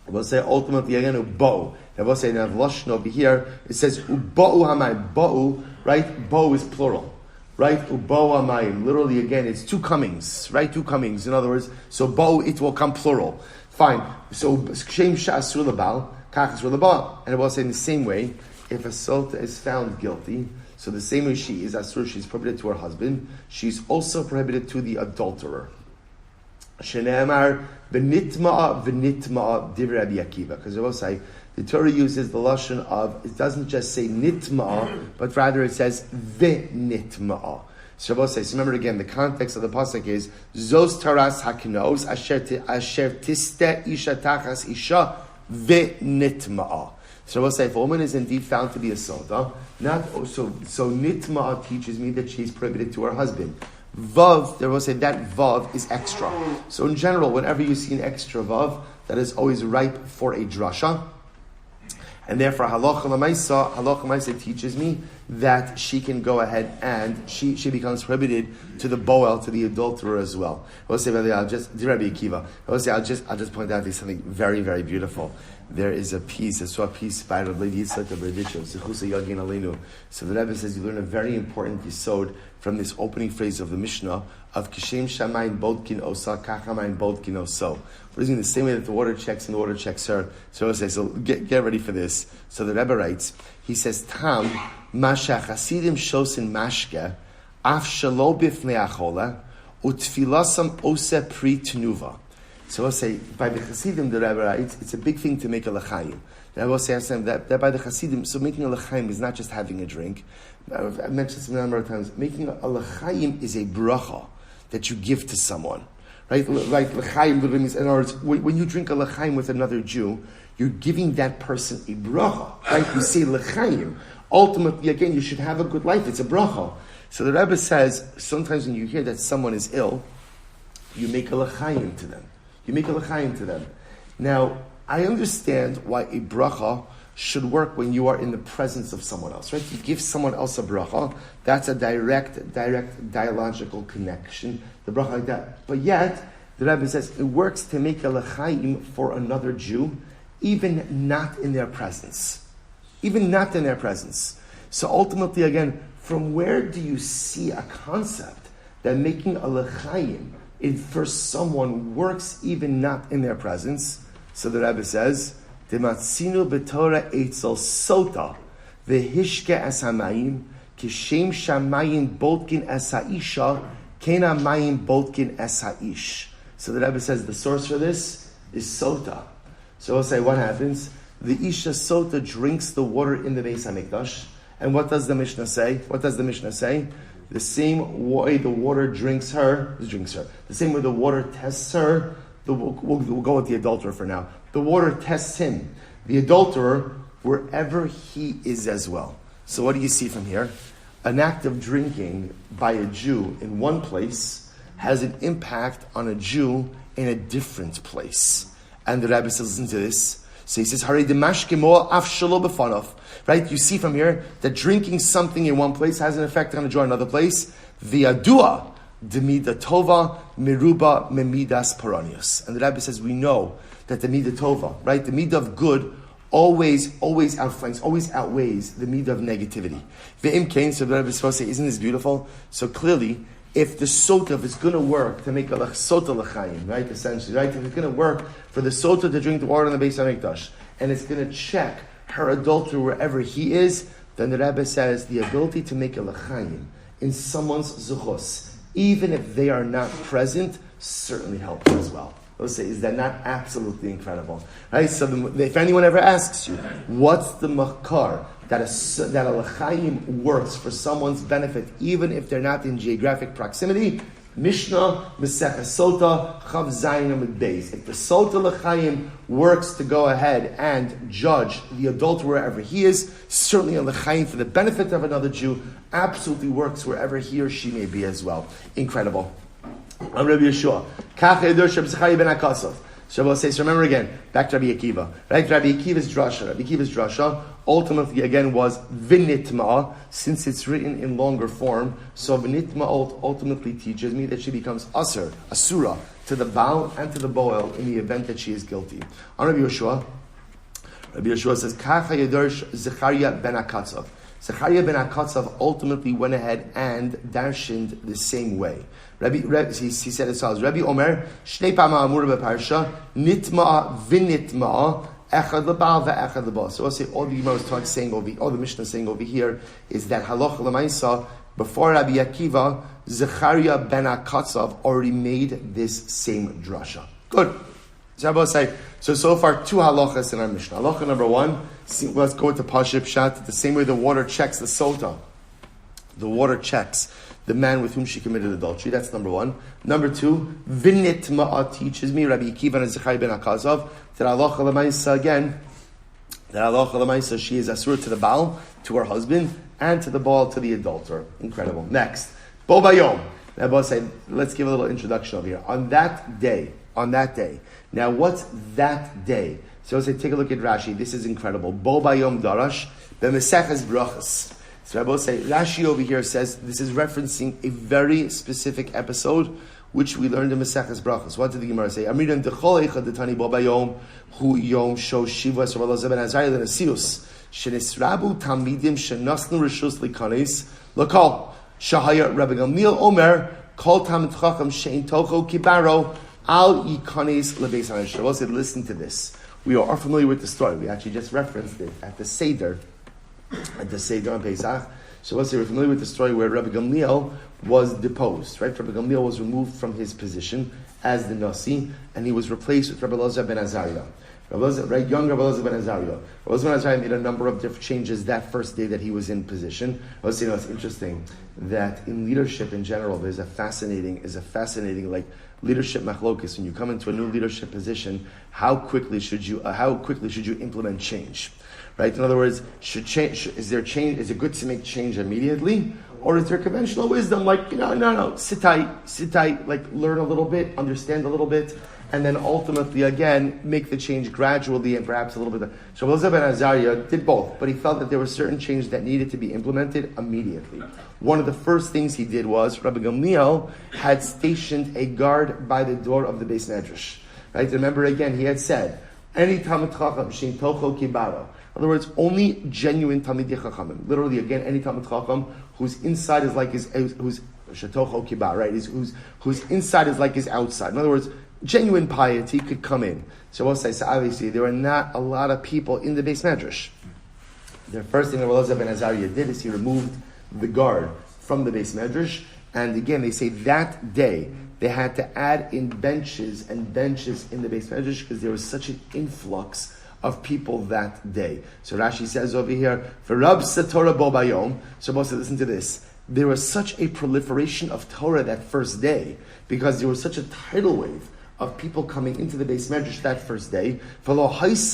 We'll say ultimately again, Uba'u. Now we'll say now Lashon over here, it says Uba'u Hamayim. Ba'u, right? Bo is plural. Right? Uba'u Hamayim. Literally again, it's two comings. Right? Two comings. In other words, so Bo, it will come plural. Fine. So Keshem Sha'asur Labal, Kach Asur Labal. And I will say in the same way, if a Sotah is found guilty, so the same way she is asur, she's prohibited to her husband, she's also prohibited to the adulterer. Shene'emar v'nitma'a divrei Rabbi Akiva. Because I will say, the Torah uses the lashon of, it doesn't just say nitma'a, but rather it says v'nitma'a. So I will say, so remember again, the context of the pasuk is, Zos taras hakinos, asher tiste isha tachas isha v'nitma'a. So we'll say, if a woman is indeed found to be a Sotah, so Nitma teaches me that she's prohibited to her husband. Vav, they will say that Vav is extra. So in general, whenever you see an extra Vav, that is always ripe for a drasha. And therefore, Halacha L'maisa teaches me that she can go ahead and she becomes prohibited to the boel, to the adulterer as well. I'll say, Rabbi Akiva. I'll just point out there's something very, very beautiful. There is a piece, I saw a piece by Rabbi Yitzchak of Berditchev, Zechusa Yagin Aleinu. So the Rebbe says you learn a very important yisod from this opening phrase of the Mishnah of Kishem Shamayim Bodkin Osa, Kachamayim Bodkin Oso. We're using the same way that the water checks and the water checks her. So it says, so get ready for this. So the Rebbe writes, he says, Tam, Masha Chasidim Shosin Mashke, Af Shalo Bifnei Achola, Utfilasam Ose Pri Tnuva. So I'll say, by the Chasidim, the Rebbe writes, it's a big thing to make a l'chaim. I will say that by the Chasidim, so making a l'chaim is not just having a drink. I've mentioned this a number of times. Making a l'chaim is a bracha that you give to someone. Right? Like l'chaim literally means, in other words, when you drink a l'chaim with another Jew, you're giving that person a bracha. Right? You say l'chaim. Ultimately, again, you should have a good life. It's a bracha. So the Rebbe says, sometimes when you hear that someone is ill, you make a l'chaim to them. You make a l'chaim to them. Now, I understand why a bracha should work when you are in the presence of someone else, right? You give someone else a bracha, that's a direct dialogical connection, the bracha like that. But yet, the Rebbe says, it works to make a l'chaim for another Jew, even not in their presence. Even not in their presence. So ultimately, again, from where do you see a concept that making a l'chaim for someone works even not in their presence? So the Rebbe says, Dematzinu b'Torah eitzel Sotah v'hishke es hamayim kishem shamayim botkin es ha'isha ken hamayim botkin es ha'ish. So the Rebbe says the source for this is Sotah. So we'll say what happens? The Isha Sotah drinks the water in the Beis HaMikdash. And what does the Mishnah say? The same way the water drinks her. The same way the water tests her. We'll go with the adulterer for now. The water tests him, the adulterer, wherever he is as well. So what do you see from here? An act of drinking by a Jew in one place has an impact on a Jew in a different place. And the Rabbi says, listen to this. So he says, right? You see from here that drinking something in one place has an effect on a Jew in another place. V'yadua demida tova meruba memidas paranius. And the Rabbi says, we know that the midah tova, right? The midah of good always outflanks, always outweighs the midah of negativity. Ve'im kain, so the Rebbe is supposed to say, isn't this beautiful? So clearly, if the Sotah is going to work to make a Sotah l'chaim, right, essentially, right? If it's going to work for the Sotah to drink the water in the Beis HaMikdash, and it's going to check her adultery wherever he is, then the Rebbe says the ability to make a l'chaim in someone's zuchos, even if they are not present, certainly helps as well. Let's say, is that not absolutely incredible? Right? So if anyone ever asks you, what's the makar that a l'chaim works for someone's benefit, even if they're not in geographic proximity? Mishnah, Mesech Sotah, Chav Zayin Amud Beis. If the Sotah l'chaim works to go ahead and judge the adulterer wherever he is, certainly a l'chaim for the benefit of another Jew absolutely works wherever he or she may be as well. Incredible. I'm Rabbi Yeshua. Kach Edur Sheb Zechariah ben Akasov. Shabbos says, remember again, back to Rabbi Akiva. Right? Rabbi Akiva's drasha ultimately again was vinitma, since it's written in longer form. So vinitma ultimately teaches me that she becomes asura, to the Baal and to the Boel in the event that she is guilty. On Rabbi Yeshua says, Kach Edur Zechariah ben Akasov. Zechariah ben Akatzav ultimately went ahead and darshaned the same way. He said as follows: Rabbi Omer, Shnei Pama Amur beParsha, Nitma Vinitma, Echad LeBaal veEchad LeBaal. So I'll say all the Gemara is saying all the Mishnah is saying over here is that Halacha L'Maisa before Rabbi Akiva, Zechariah ben Akatzav already made this same drasha. Good. So far, two halachas in our Mishnah. Halacha number one, let's go into Pashut Pshat. The same way the water checks the Sotah, the water checks the man with whom she committed adultery. That's number one. Number two, Vinit Ma'at teaches me, Rabbi Akiva and Zechariah ben Akazov, that halacha l'maisa again, she is asur to the Baal, to her husband, and to the Baal, to the adulterer. Incredible. Next, Bo Bayom. Now, Bo said, let's give a little introduction over here. On that day. Now, what's that day? So let's say, take a look at Rashi. This is incredible. Bo Bayom Darash, B'Meseches Brachas. So Rabbi say, Rashi over here says this is referencing a very specific episode which we learned in Meseches Brachos. What did the Gemara say? Amirim dechol echad detani bo bayom hu yom show shivas Rabbi Elazar ben Azariah lenasius shenisrabu talmidim shenasnu rishus likanis lakol shahaya Rabbi Gamliel Omer kol talmid chacham shein tocho kibaro al yikanis lebeis hamidrash. Rabbi said, listen to this. We are familiar with the story. We actually just referenced it at the Seder. At the Seder on Pesach. So let's say we're familiar with the story where Rabbi Gamliel was deposed, right? Rabbi Gamliel was removed from his position as the Nasi, and he was replaced with Rabbi Elazar ben Azariah. Right, young Rabbi Elazar ben Azariah. Rabbi Elazar ben Azariah made a number of different changes that first day that he was in position. It's interesting that in leadership in general, there's a fascinating like leadership machlokes. When you come into a new leadership position, how quickly should you implement change? Right? In other words, is there change? Is it good to make change immediately? Or is there conventional wisdom like, no, sit tight, like learn a little bit, understand a little bit, and then ultimately, again, make the change gradually and perhaps a little bit. So Rabbi Elazar ben Azariah did both, but he felt that there were certain changes that needed to be implemented immediately. One of the first things he did was, Rabbi Gamliel had stationed a guard by the door of the Beis Medrash. Right? Remember again, he had said, any Talmud Chacham, Shein Tocho Kibaro. In other words, only genuine Talmidei Chachamim. Literally, again, any Talmud Chacham whose inside is like whose Shetocho Kibar, right? Whose inside is like his outside. In other words, genuine piety could come in. So we'll say, so obviously, there were not a lot of people in the Beis Medrash. The first thing that Rabbi Elazar ben Azariah did is he removed the guard from the Beis Medrash. And again, they say that day, they had to add in benches and benches in the Beis Medrash because there was such an influx of people that day. So Rashi says over here, for Rab Torah bo bayom. So most of listen to this. There was such a proliferation of Torah that first day because there was such a tidal wave of people coming into the Beis Medrash that first day. Supposed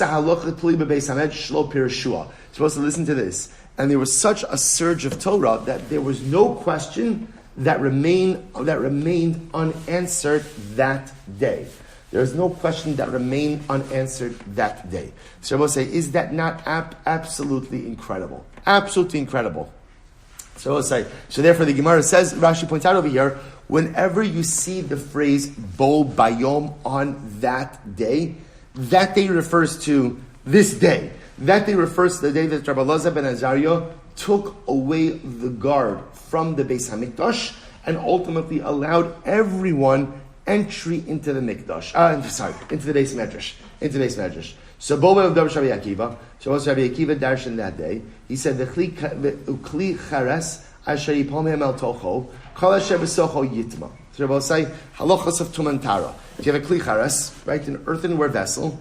to listen to this. And there was such a surge of Torah that there was no question that remained unanswered that day. There's no question that remained unanswered that day. So I will say, is that not absolutely incredible? Absolutely incredible. So I will say, so therefore the Gemara says, Rashi points out over here, whenever you see the phrase Bo Bayom on that day refers to this day. That day refers to the day that Rabbi Elazar ben Azariah took away the guard from the Beis HaMikdash and ultimately allowed everyone entry into the Mikdash. Into the Beis Medrash. So Boba of Rabbi Akiva. So also Rabbi Akiva darshan that day. He said the Kli Chares Asher Yipom Hem El Tocho Kol Asher B'Socho Yitma. So Rabbi will say halachas of Tuman Tara. If you have a Kli Chares, right, an earthenware vessel,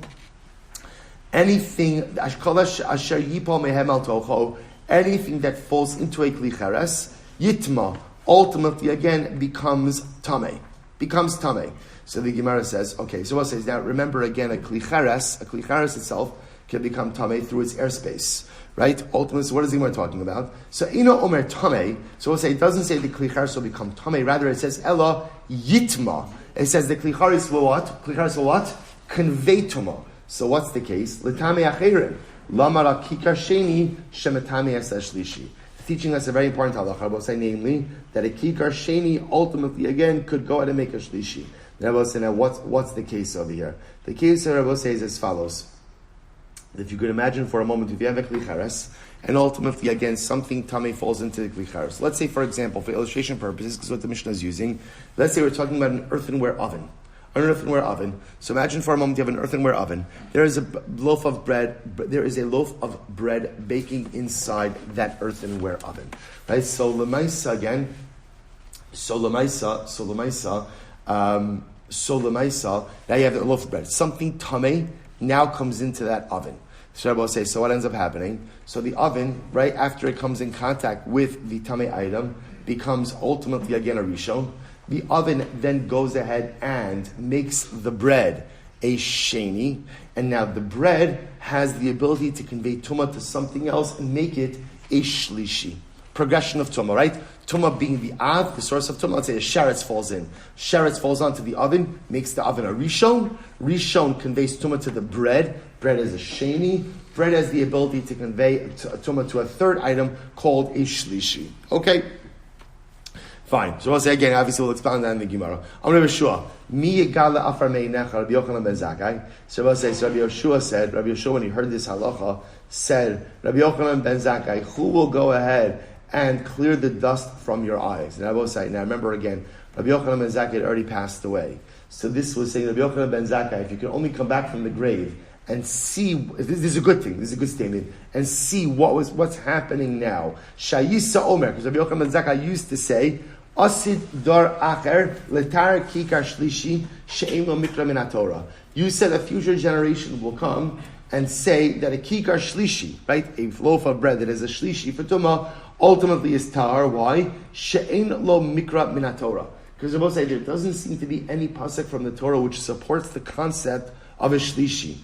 anything Kol Asher Yipom Hem El Tocho, anything that falls into a Kli Chares, Yitma, ultimately again becomes Tameh. So the Gemara says, okay, so what says now? Remember again, a kli chares itself can become tamei through its airspace, right? Ultimately, so what is the Gemara talking about? So ino omer tamei. So we'll say it doesn't say the kli chares will become tamei. Rather, it says ella yitma. It says the kli chares will what? Kli chares will what? Convey tuma. So what's the case? L'tamei acherim lamara kikar sheni shemetamei esash lishi. Teaching us a very important halacha. We'll say, namely, that a kikar sheni ultimately again could go ahead and make a shlishi. Now we'll say, now what's the case over here? The case here, we'll say, is as follows. If you could imagine for a moment, if you have a kli chares, and ultimately again something tamei falls into the kli chares. Let's say, for example, for illustration purposes, because what the Mishnah is using, let's say we're talking about an earthenware oven. So imagine for a moment you have an earthenware oven. There is a loaf of bread baking inside that earthenware oven. Right? So lemaisa again. Now you have a loaf of bread. Something tamei now comes into that oven. So I will say, so what ends up happening? So the oven, right after it comes in contact with the tamei item, becomes ultimately again a rishon. The oven then goes ahead and makes the bread a sheni, and now the bread has the ability to convey tumah to something else and make it a shlishi. Progression of tumah, right? Tumah being the av, the source of tumah. Let's say a sheretz falls in. Sheretz falls onto the oven, makes the oven a rishon. Rishon conveys tumah to the bread. Bread is a sheni. Bread has the ability to convey tumah to a third item called a shlishi. Okay? Fine. So we'll say again, obviously we'll expound that in the Gemara. I'm Rabbi Yeshua. Mi yigala afar meinecha Rabbi Yochanan ben Zakkai. So we'll say, so Rabbi Yeshua when he heard this halacha, said, Rabbi Yochanan ben Zakkai, who will go ahead and clear the dust from your eyes? And I will say, now remember again, Rabbi Yochanan ben Zakkai had already passed away. So this was saying, Rabbi Yochanan ben Zakkai, if you can only come back from the grave and see, this is a good thing, this is a good statement, and see what's happening now. Shayisa Omer, because Rabbi Yochanan ben Zakkai used to say, Asid dar acher letar kikar shlishi she'em lo mikra min haTorah. You said a future generation will come and say that a kikar shlishi, right, a loaf of bread that is a shlishi for tumah, ultimately is tar. Why? She'en lo mikra min haTorah. Because they're both saying there doesn't seem to be any pasuk from the Torah which supports the concept of a shlishi.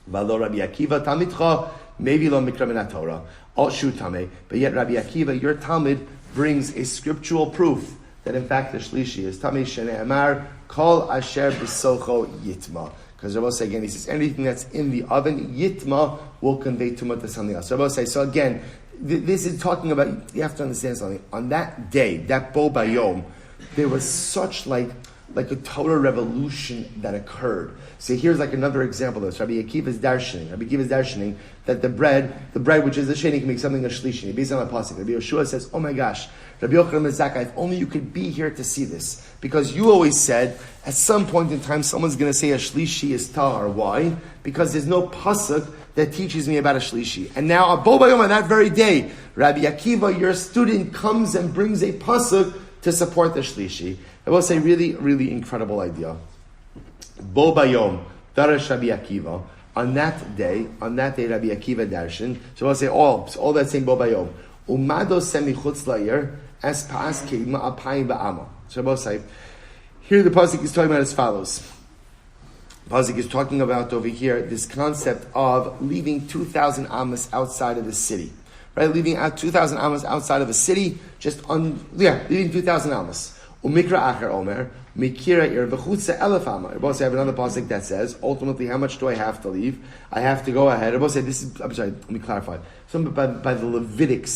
V'lo Rabbi Akiva talmidcha maybe lo mikra min haTorah al shu tameh. But yet Rabbi Akiva, your Talmud, brings a scriptural proof that in fact the shlishi is tameh shenei amar kol asher b'socho yitma. Because Rabbi say again, he says anything that's in the oven, yitma, will convey tumah to something else. Rabbi say, so again, this is talking about, you have to understand something. On that day, that bo bayom, there was such like a total revolution that occurred. So here's like another example of this. Rabbi Akiva is darshaning that the bread which is a sheni can make something a shlishi. Based on a pasuk, Rabbi Yeshua says, "Oh my gosh, Rabbi Yochanan ben Zakkai, if only you could be here to see this, because you always said at some point in time someone's going to say a shlishi is tar. Why? Because there's no pasuk that teaches me about a shlishi. And now, bo bayom, on that very day, Rabbi Akiva, your student, comes and brings a pasuk to support the shlishi." I will say, really, really incredible idea. Bo bayom, darash Rabbi Akiva. On that day, Rabbi Akiva darshan. So I'll say all that same bo bayom. Umado semi chutz la'ir as paas keima apayim ba'ama. So I'll say, here the pasuk is talking about as follows. Pasuk is talking about over here this concept of leaving 2,000 amas outside of the city. Right, leaving out 2,000 amas outside of a city, leaving 2,000 amas. Umikra acher omer, mikira ir v'chutza elef amah. Rabbi say, I have another pasuk that says, ultimately, how much do I have to leave? I have to go ahead. Rabbi say, let me clarify. Some by the Levitic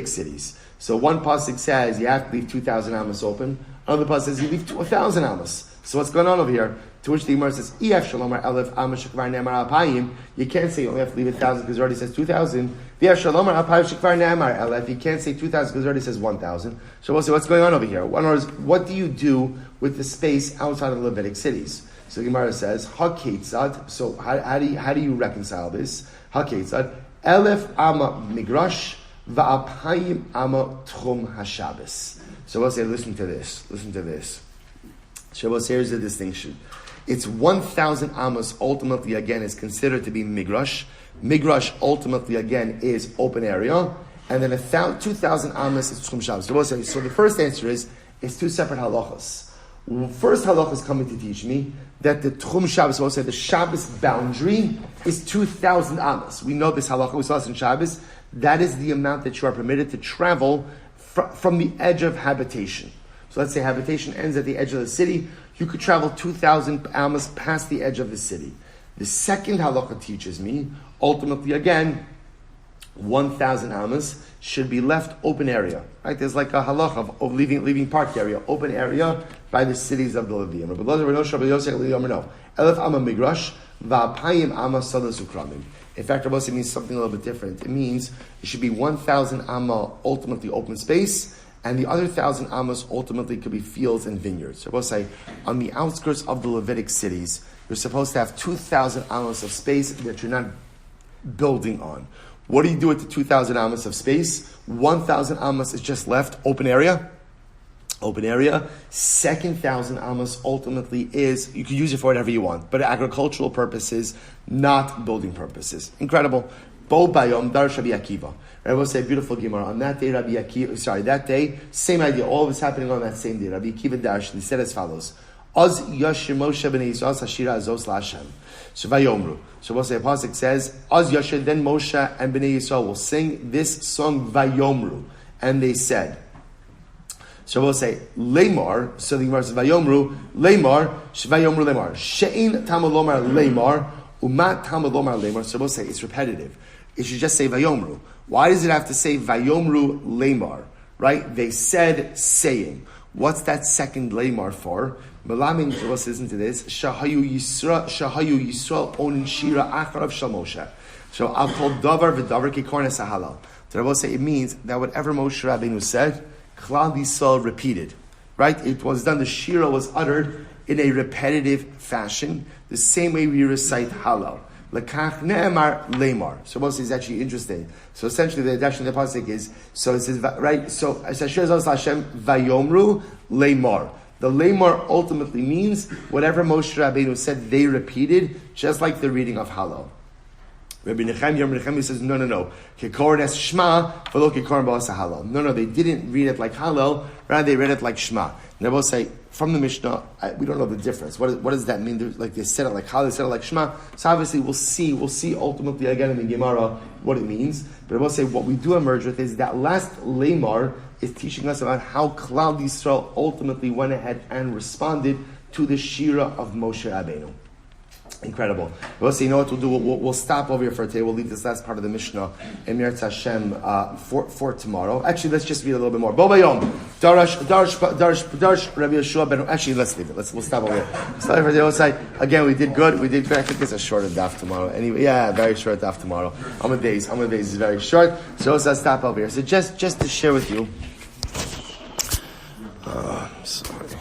cities. So one pasuk says, you have to leave 2,000 amas open. Another pasuk says, you leave 1,000 amas. So what's going on over here? To which the Gemara says, "Ef shalomar elef amas shekvar ne'amar apayim." You can't say you only have to leave 1,000 because it already says 2,000. V'ef shalomar apayim shekvar ne'amar elef. You can't say 2,000 because it already says 1,000. So we'll say, what's going on over here? One is, what do you do with the space outside of the Levitic cities? So the Gemara says, "Haketzad." So how do you reconcile this? Haketzad elef ama migrash va'apayim ama tchum hashabes. So we'll say, listen to this. Shabbos, here's the distinction. It's 1,000 amas ultimately again is considered to be migrash. Migrash ultimately again is open area, and then 2,000 amas is tchum Shabbos. So the first answer is it's two separate halachas. First halacha is coming to teach me that the tchum Shabbos, we'll say the Shabbos boundary is 2,000 amas. We know this halacha, we saw this in Shabbos. That is the amount that you are permitted to travel from the edge of habitation. So let's say habitation ends at the edge of the city. You could travel 2,000 amas past the edge of the city. The second halacha teaches me, ultimately again, 1,000 amas should be left open area. Right? There's like a halacha of leaving park area, open area by the cities of the Levium. In fact, Rabbi Yossi means something a little bit different. It means it should be 1,000 amma ultimately open space, and the other 1,000 amas ultimately could be fields and vineyards. So we'll say, on the outskirts of the Levitic cities, you're supposed to have 2,000 amas of space that you're not building on. What do you do with the 2,000 amas of space? 1,000 amas is just left open area. Second 1,000 amas ultimately is, you can use it for whatever you want, but agricultural purposes, not building purposes. Incredible. Bo bayom dar Rabbi Akiva. I will say beautiful Gemara. On that day, that day, same idea. All of it's happening on that same day. Rabbi Akiva Darsh, he said as follows: Oz Yashir Moshe b'nei Yisrael Hashira Azos LaHashem. So Vayomru. So we'll say a pasuk says, Oz Yashir, then Moshe and b'nei Yisrael will sing this song Vayomru, and they said. So we'll say Lemar. So the Gemara says Vayomru Lemar Shvayomru Lemar Shein Tamalomar Lemar Umat Tamalomar Lemar. So we'll say it's repetitive. It should just say Vayomru. Why does it have to say Vayomru Lemar? Right? They said saying. What's that second Lemar for? Melamin, let's listen to this. Shahayu Yisrael onin shira acharav shel Moshe. So I'll call davar v'davar kikornes hahalal. So I will say it means that whatever Moshe Rabbeinu said, Klal Yisrael repeated. Right? It was done. The shira was uttered in a repetitive fashion, the same way we recite halal. Lekach ne'emar leimar. So Moshe is actually interesting. So essentially the dash in the pasuk is, so it says, right, so Hashem vayomru leimar. The leimar ultimately means whatever Moshe Rabbeinu said, they repeated, just like the reading of Hallel. Rabbi Nechemia says, no. Kikorin es Shema, v'lo kikorin ba'asa Hallel. No, they didn't read it like Hallel, rather they read it like Shema. And they both say, from the Mishnah, we don't know the difference. What does that mean? Like they said it like Hallel, they said it like Shema. So obviously we'll see ultimately again in the Gemara what it means. But I will say what we do emerge with is that last Leimar is teaching us about how Klal Yisrael ultimately went ahead and responded to the Shira of Moshe Rabbeinu. Incredible. We'll say, you know what we'll do? We'll stop over here for today. We'll leave this last part of the Mishnah in Meretz Hashem for tomorrow. Actually, let's just read a little bit more. Bo Bayom, Darsh, Rabbi Yeshua ben. Actually, let's leave it. We'll stop over here. Stop for today. We'll say again. We did good. I think it's a shorter daf tomorrow. Anyway, yeah, very short daf tomorrow. Amud Beis is very short. So let's stop over here. So just to share with you. Sorry.